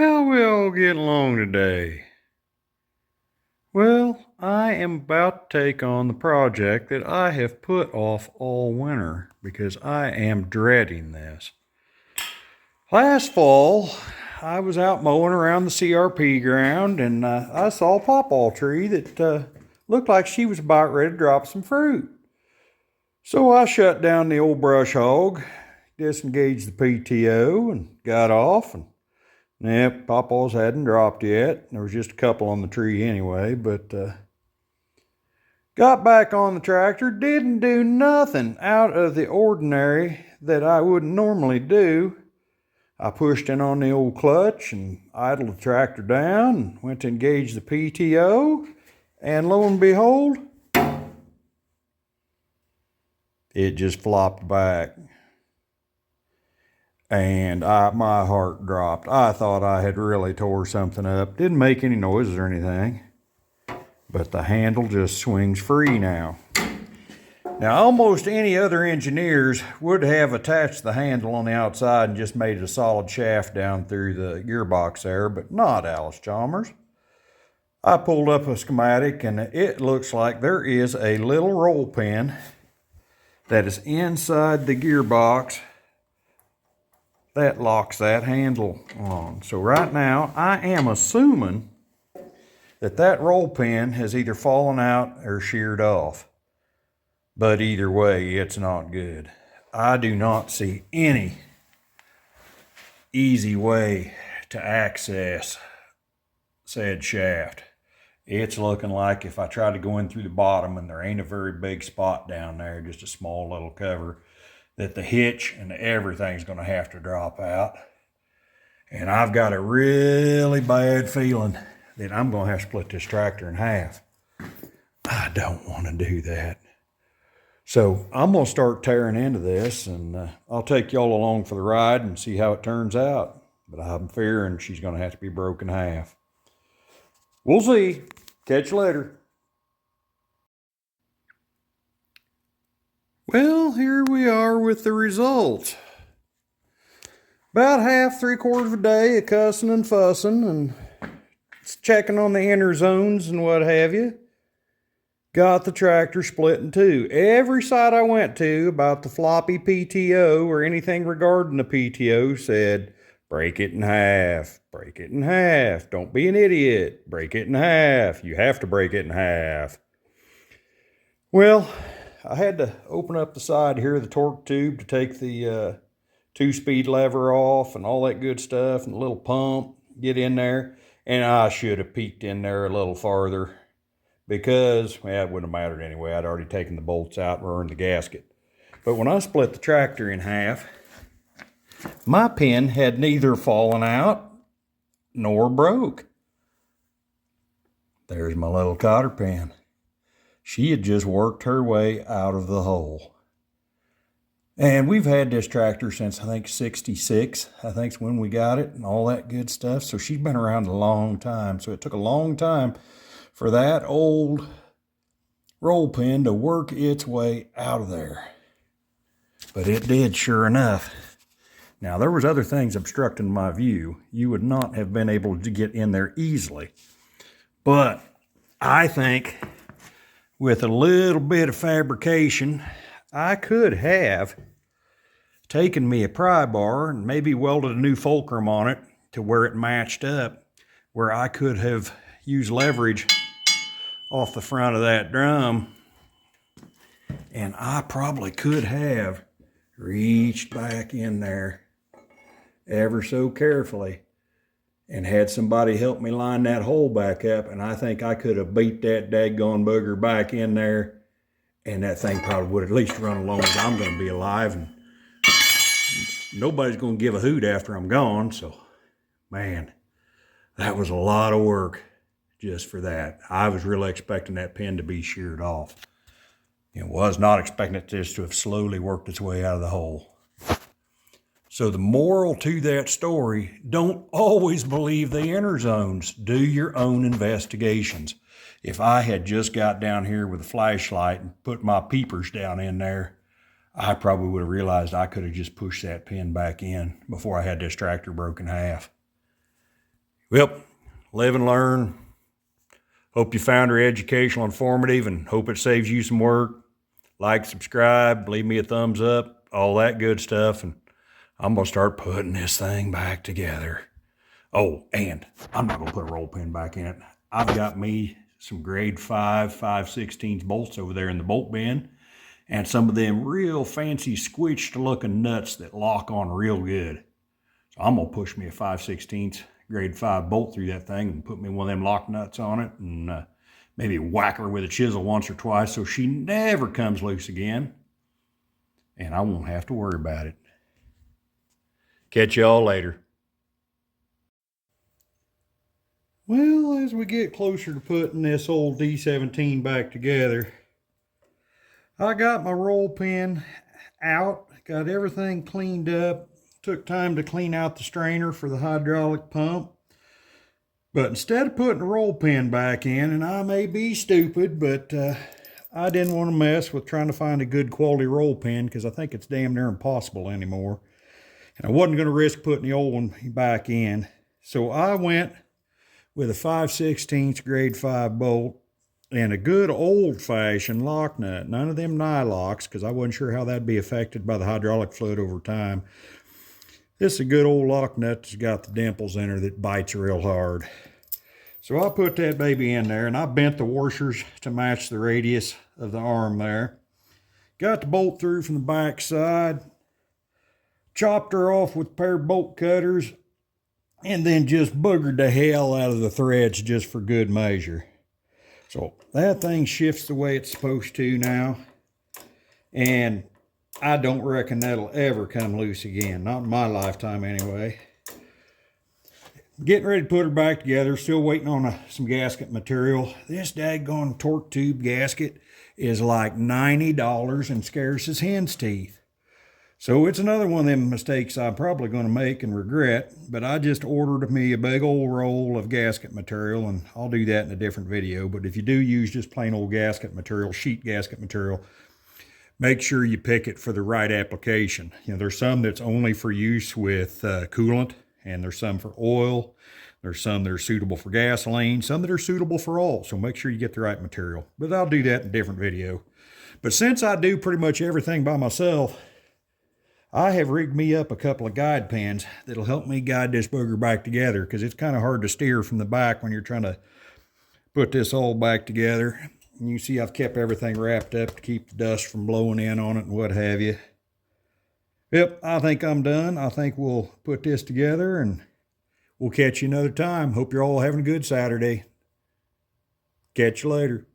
How we all get along today? Well, I am about to take on the project that I have put off all winter because I am dreading this. Last fall, I was out mowing around the CRP ground and I saw a pawpaw tree that looked like she was about ready to drop some fruit. So I shut down the old brush hog, disengaged the PTO, and got off. And yep, pawpaws hadn't dropped yet. There was just a couple on the tree anyway, but got back on the tractor, didn't do nothing out of the ordinary that I wouldn't normally do. I pushed in on the old clutch and idled the tractor down and went to engage the PTO, and lo and behold, it just flopped back. And my heart dropped. I thought I had really tore something up. Didn't make any noises or anything, but the handle just swings free now. Now, almost any other engineers would have attached the handle on the outside and just made it a solid shaft down through the gearbox there, but not Allis Chalmers. I pulled up a schematic and it looks like there is a little roll pin that is inside the gearbox that locks that handle on. So right now, I am assuming that that roll pin has either fallen out or sheared off. But either way, it's not good. I do not see any easy way to access said shaft. It's looking like if I try to go in through the bottom and there ain't a very big spot down there, just a small little cover, that the hitch and everything's going to have to drop out. And I've got a really bad feeling that I'm going to have to split this tractor in half. I don't want to do that. So I'm going to start tearing into this, and I'll take y'all along for the ride and see how it turns out. But I'm fearing she's going to have to be broken in half. We'll see. Catch you later. Well, here we are with the results. About half, 3/4 of a day of cussing and fussing and checking on the inner zones and what have you. Got the tractor split in two. Every site I went to about the floppy PTO or anything regarding the PTO said, break it in half, break it in half. Don't be an idiot. Break it in half. You have to break it in half. Well, I had to open up the side here of the torque tube to take the 2-speed lever off and all that good stuff and the little pump, get in there. And I should have peeked in there a little farther because, well, it wouldn't have mattered anyway. I'd already taken the bolts out and ruined the gasket. But when I split the tractor in half, my pin had neither fallen out nor broke. There's my little cotter pin. She had just worked her way out of the hole. And we've had this tractor since, I think, 66. I think's when we got it and all that good stuff. So she's been around a long time. So it took a long time for that old roll pin to work its way out of there. But it did, sure enough. Now, there was other things obstructing my view. You would not have been able to get in there easily. But I think with a little bit of fabrication, I could have taken me a pry bar and maybe welded a new fulcrum on it to where it matched up, where I could have used leverage off the front of that drum. And I probably could have reached back in there ever so carefully and had somebody help me line that hole back up. And I think I could have beat that daggone booger back in there. And that thing probably would at least run as long as I'm going to be alive. And nobody's going to give a hoot after I'm gone. So, man, that was a lot of work just for that. I was really expecting that pin to be sheared off. I was not expecting it just to have slowly worked its way out of the hole. So the moral to that story, don't always believe the inner zones. Do your own investigations. If I had just got down here with a flashlight and put my peepers down in there, I probably would have realized I could have just pushed that pin back in before I had this tractor broken in half. Well, live and learn. Hope you found her educational, informative, and hope it saves you some work. Like, subscribe, leave me a thumbs up, all that good stuff, and I'm going to start putting this thing back together. Oh, and I'm not going to put a roll pin back in it. I've got me some grade 5, 5/16 bolts over there in the bolt bin, and some of them real fancy squished looking nuts that lock on real good. So I'm going to push me a 5/16 grade 5 bolt through that thing and put me one of them lock nuts on it, and maybe whack her with a chisel once or twice so she never comes loose again. And I won't have to worry about it. Catch y'all later. Well, as we get closer to putting this old D17 back together, I got my roll pin out, got everything cleaned up, took time to clean out the strainer for the hydraulic pump. But instead of putting the roll pin back in, and I may be stupid, but I didn't want to mess with trying to find a good quality roll pin because I think it's damn near impossible anymore. And I wasn't going to risk putting the old one back in. So I went with a 5/16 grade 5 bolt and a good old-fashioned lock nut. None of them nylocks because I wasn't sure how that'd be affected by the hydraulic fluid over time. This is a good old lock nut that's got the dimples in her that bites real hard. So I put that baby in there, and I bent the washers to match the radius of the arm there. Got the bolt through from the back side, chopped her off with a pair of bolt cutters, and then just boogered the hell out of the threads just for good measure. So that thing shifts the way it's supposed to now, and I don't reckon that'll ever come loose again. Not in my lifetime anyway. Getting ready to put her back together. Still waiting on some gasket material. This daggone torque tube gasket is like $90 and scares as hen's teeth. So it's another one of them mistakes I'm probably going to make and regret, but I just ordered me a big old roll of gasket material, and I'll do that in a different video. But if you do use just plain old gasket material, sheet gasket material, make sure you pick it for the right application. You know, there's some that's only for use with coolant, and there's some for oil. There's some that are suitable for gasoline, some that are suitable for all. So make sure you get the right material. But I'll do that in a different video. But since I do pretty much everything by myself, I have rigged me up a couple of guide pins that'll help me guide this booger back together, because it's kind of hard to steer from the back when you're trying to put this all back together. And you see I've kept everything wrapped up to keep the dust from blowing in on it and what have you. Yep, I think I'm done. I think we'll put this together and we'll catch you another time. Hope you're all having a good Saturday. Catch you later.